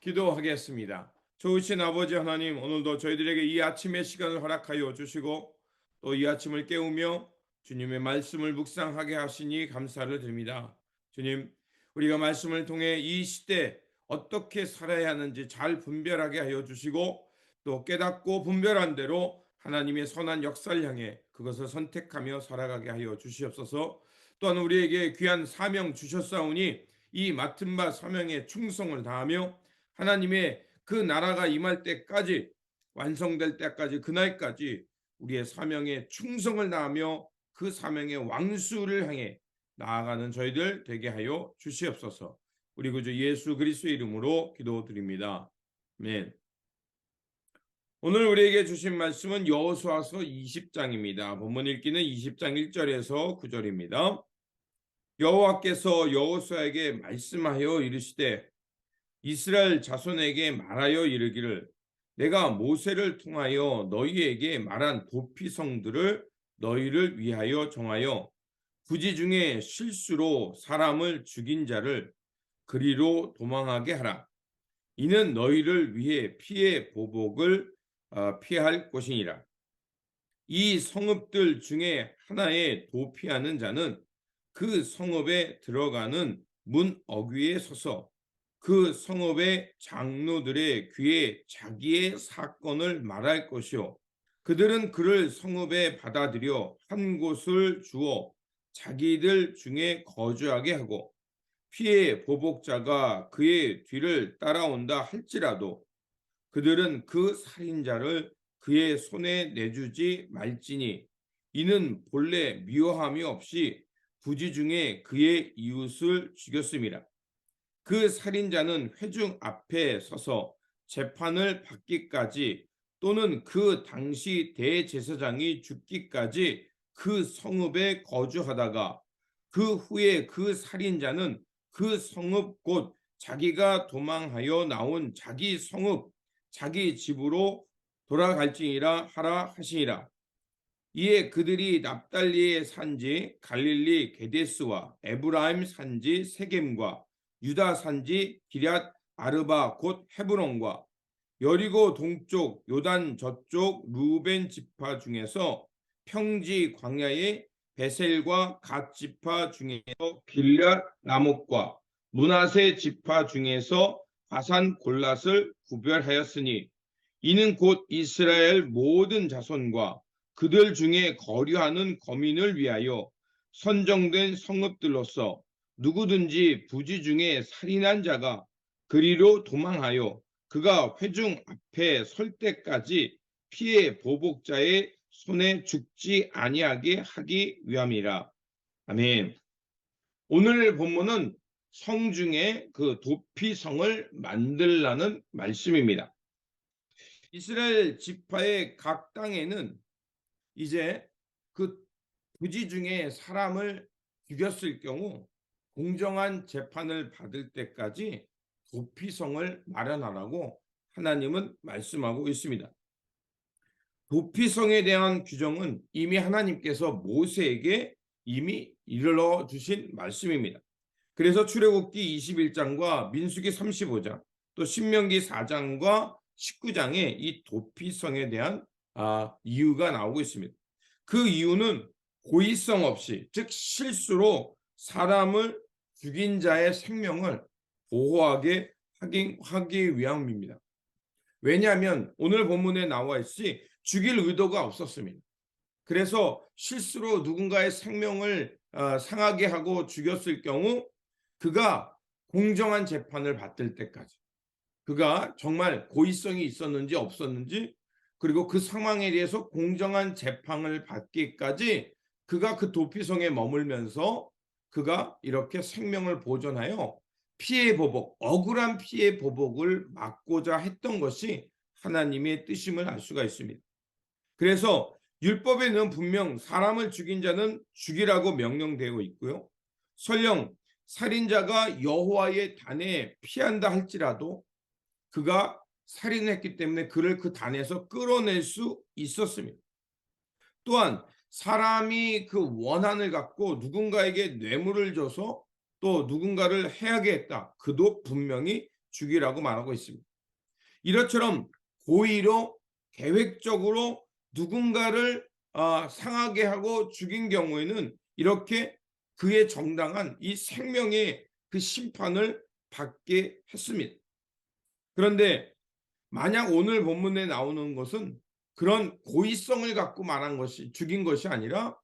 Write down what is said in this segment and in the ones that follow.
기도하겠습니다. 좋으신 아버지 하나님, 오늘도 저희들에게 이 아침의 시간을 허락하여 주시고 또 이 아침을 깨우며 주님의 말씀을 묵상하게 하시니 감사를 드립니다. 주님, 우리가 말씀을 통해 이 시대 어떻게 살아야 하는지 잘 분별하게 하여 주시고 또 깨닫고 분별한 대로 하나님의 선한 역사를 향해 그것을 선택하며 살아가게 하여 주시옵소서. 또한 우리에게 귀한 사명 주셨사오니 이 맡은 바 사명에 충성을 다하며 하나님의 그 나라가 임할 때까지, 완성될 때까지, 그날까지 우리의 사명에 충성을 다하며 그 사명의 왕수를 향해 나아가는 저희들 되게 하여 주시옵소서. 우리 구주 예수 그리스도의 이름으로 기도드립니다. 아멘. 오늘 우리에게 주신 말씀은 여호수아서 20장입니다. 본문 읽기는 20장 1절에서 9절입니다. 여호와께서 여호수아에게 말씀하여 이르시되 이스라엘 자손에게 말하여 이르기를 내가 모세를 통하여 너희에게 말한 도피성들을 너희를 위하여 정하여 부지 중에 실수로 사람을 죽인 자를 그리로 도망하게 하라. 이는 너희를 위해 피해 보복을 피할 것이니라. 이 성읍들 중에 하나에 도피하는 자는 그 성읍에 들어가는 문 어귀에 서서 그 성읍의 장로들의 귀에 자기의 사건을 말할 것이요 그들은 그를 성읍에 받아들여 한 곳을 주어 자기들 중에 거주하게 하고 피해 보복자가 그의 뒤를 따라온다 할지라도 그들은 그 살인자를 그의 손에 내주지 말지니 이는 본래 미워함이 없이 부지 중에 그의 이웃을 죽였음이라. 그 살인자는 회중 앞에 서서 재판을 받기까지 또는 그 당시 대제사장이 죽기까지 그 성읍에 거주하다가 그 후에 그 살인자는 그 성읍 곧 자기가 도망하여 나온 자기 성읍 자기 집으로 돌아갈지니라 하라 하시니라. 이에 그들이 납달리의 산지 갈릴리 게데스와 에브라임 산지 세겜과 유다 산지 기럇 아르바 곧 헤브론과 여리고 동쪽 요단 저쪽 루벤 지파 중에서 평지 광야의 베셀과 갓 지파 중에서 길앗 라못과 므낫세 지파 중에서 바산 골랏을 구별하였으니 이는 곧 이스라엘 모든 자손과 그들 중에 거류하는 거민을 위하여 선정된 성읍들로서 누구든지 부지 중에 살인한 자가 그리로 도망하여 그가 회중 앞에 설 때까지 피해 보복자의 손에 죽지 아니하게 하기 위함이라. 아멘. 오늘 본문은 성중에 그 도피성을 만들라는 말씀입니다. 이스라엘 지파의 각 땅에는 이제 그 부지 중에 사람을 죽였을 경우 공정한 재판을 받을 때까지 도피성을 마련하라고 하나님은 말씀하고 있습니다. 도피성에 대한 규정은 이미 하나님께서 모세에게 이미 이르러 주신 말씀입니다. 그래서 출애굽기 21장과 민수기 35장 또 신명기 4장과 19장에 이 도피성에 대한 이유가 나오고 있습니다. 그 이유는 고의성 없이 즉 실수로 사람을 죽인 자의 생명을 보호하게 하기 위함입니다. 왜냐하면 오늘 본문에 나와 있듯이 죽일 의도가 없었습니다. 그래서 실수로 누군가의 생명을 상하게 하고 죽였을 경우 그가 공정한 재판을 받을 때까지 그가 정말 고의성이 있었는지 없었는지 그리고 그 상황에 대해서 공정한 재판을 받기까지 그가 그 도피성에 머물면서 그가 이렇게 생명을 보존하여 피해 보복, 억울한 피해 보복을 막고자 했던 것이 하나님의 뜻임을 알 수가 있습니다. 그래서 율법에는 분명 사람을 죽인 자는 죽이라고 명령되어 있고요. 설령 살인자가 여호와의 단에 피한다 할지라도 그가 살인했기 때문에 그를 그 단에서 끌어낼 수 있었습니다. 또한 사람이 그 원한을 갖고 누군가에게 뇌물을 줘서 또 누군가를 해하게 했다. 그도 분명히 죽이라고 말하고 있습니다. 이것처럼 고의로 계획적으로 누군가를 상하게 하고 죽인 경우에는 이렇게 그의 정당한 이 생명의 그 심판을 받게 했습니다. 그런데 만약 오늘 본문에 나오는 것은 그런 고의성을 갖고 말한 것이 죽인 것이 아니라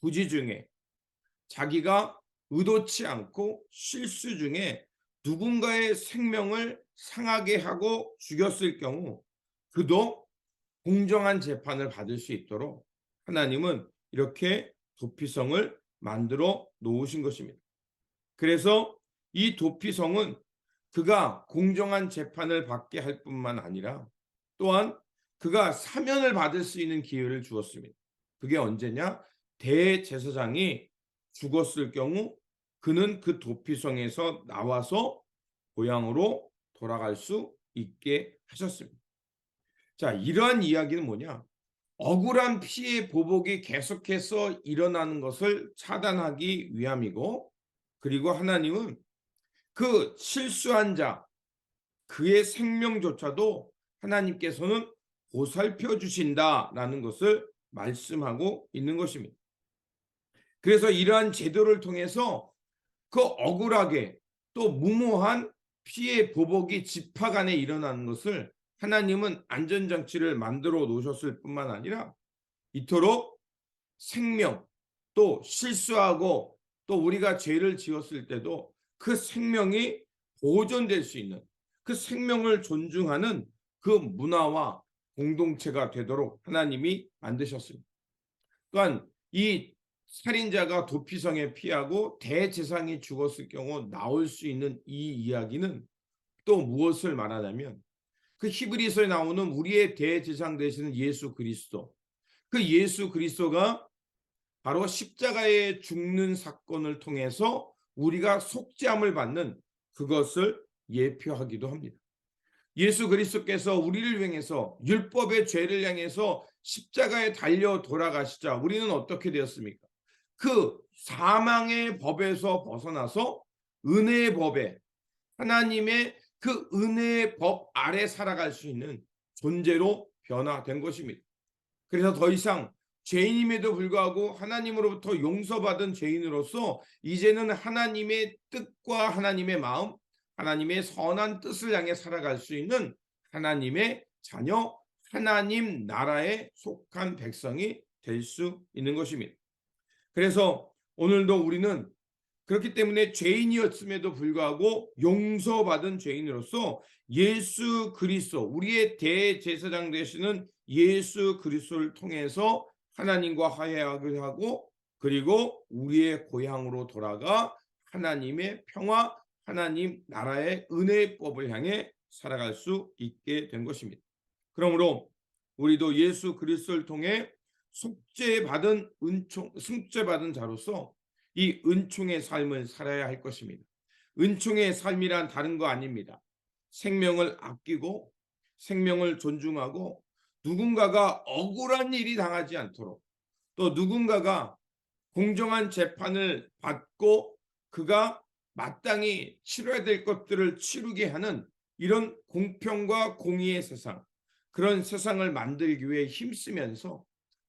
부지 중에 자기가 의도치 않고 실수 중에 누군가의 생명을 상하게 하고 죽였을 경우 그도 공정한 재판을 받을 수 있도록 하나님은 이렇게 도피성을 만들어 놓으신 것입니다. 그래서 이 도피성은 그가 공정한 재판을 받게 할 뿐만 아니라 또한 그가 사면을 받을 수 있는 기회를 주었습니다. 그게 언제냐? 대제사장이 죽었을 경우 그는 그 도피성에서 나와서 고향으로 돌아갈 수 있게 하셨습니다. 자, 이러한 이야기는 뭐냐? 억울한 피해 보복이 계속해서 일어나는 것을 차단하기 위함이고, 그리고 하나님은 그 실수한 자, 그의 생명조차도 하나님께서는 보살펴 주신다라는 것을 말씀하고 있는 것입니다. 그래서 이러한 제도를 통해서 그 억울하게 또 무모한 피해 보복이 집화 간에 일어나는 것을 하나님은 안전장치를 만들어 놓으셨을 뿐만 아니라 이토록 생명 또 실수하고 또 우리가 죄를 지었을 때도 그 생명이 보존될 수 있는 그 생명을 존중하는 그 문화와 공동체가 되도록 하나님이 만드셨습니다. 또한 이 살인자가 도피성에 피하고 대제사장이 죽었을 경우 나올 수 있는 이 이야기는 또 무엇을 말하냐면 그 히브리서에 나오는 우리의 대제사장 되시는 예수 그리스도, 그 예수 그리스도가 바로 십자가에 죽는 사건을 통해서 우리가 속죄함을 받는 그것을 예표하기도 합니다. 예수 그리스도께서 우리를 향해서 율법의 죄를 향해서 십자가에 달려 돌아가시자 우리는 어떻게 되었습니까? 그 사망의 법에서 벗어나서 은혜의 법에 하나님의 그 은혜의 법 아래 살아갈 수 있는 존재로 변화된 것입니다. 그래서 더 이상 죄인임에도 불구하고 하나님으로부터 용서받은 죄인으로서 이제는 하나님의 뜻과 하나님의 마음, 하나님의 선한 뜻을 향해 살아갈 수 있는 하나님의 자녀, 하나님 나라에 속한 백성이 될 수 있는 것입니다. 그래서 오늘도 우리는 그렇기 때문에 죄인이었음에도 불구하고 용서받은 죄인으로서 예수 그리스도, 우리의 대제사장 되시는 예수 그리스도를 통해서 하나님과 화해하기를 하고 그리고 우리의 고향으로 돌아가 하나님의 평화, 하나님 나라의 은혜의 법을 향해 살아갈 수 있게 된 것입니다. 그러므로 우리도 예수 그리스도를 통해 속죄받은 승죄받은 자로서 이 은총의 삶을 살아야 할 것입니다. 은총의 삶이란 다른 거 아닙니다. 생명을 아끼고 생명을 존중하고 누군가가 억울한 일이 당하지 않도록 또 누군가가 공정한 재판을 받고 그가 마땅히 치러야 될 것들을 치르게 하는 이런 공평과 공의의 세상, 그런 세상을 만들기 위해 힘쓰면서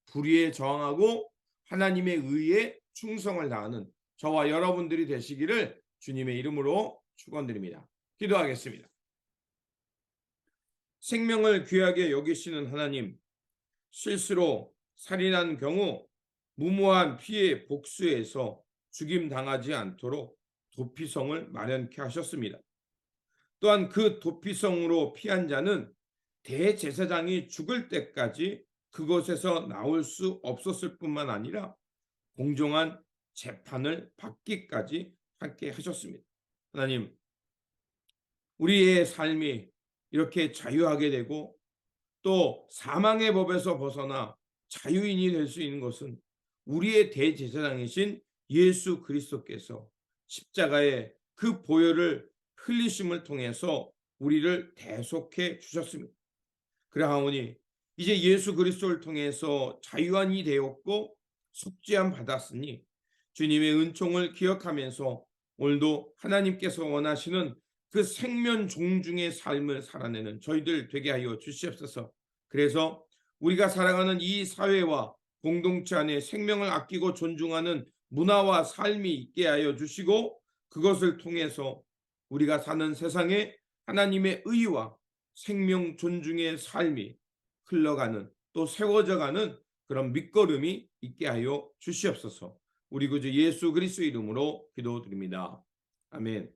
불의에 저항하고 하나님의 의에 충성을 다하는 저와 여러분들이 되시기를 주님의 이름으로 축원드립니다. 기도하겠습니다. 생명을 귀하게 여기시는 하나님, 실수로 살인한 경우 무모한 피해 복수에서 죽임당하지 않도록 도피성을 마련케 하셨습니다. 또한 그 도피성으로 피한 자는 대제사장이 죽을 때까지 그곳에서 나올 수 없었을 뿐만 아니라 공정한 재판을 받기까지 함께 하셨습니다. 하나님, 우리의 삶이 이렇게 자유하게 되고 또 사망의 법에서 벗어나 자유인이 될 수 있는 것은 우리의 대제사장이신 예수 그리스도께서 십자가의 그 보혈을 흘리심을 통해서 우리를 대속해 주셨습니다. 그러하오니 이제 예수 그리스도를 통해서 자유한이 되었고 속죄함 받았으니 주님의 은총을 기억하면서 오늘도 하나님께서 원하시는 그 생명 존중의 삶을 살아내는 저희들 되게 하여 주시옵소서. 그래서 우리가 살아가는 이 사회와 공동체 안에 생명을 아끼고 존중하는 문화와 삶이 있게 하여 주시고, 그것을 통해서 우리가 사는 세상에 하나님의 의와 생명 존중의 삶이 흘러가는, 또 세워져가는 그런 밑거름이 있게 하여 주시옵소서. 우리 구주 예수 그리스도 이름으로 기도드립니다. 아멘.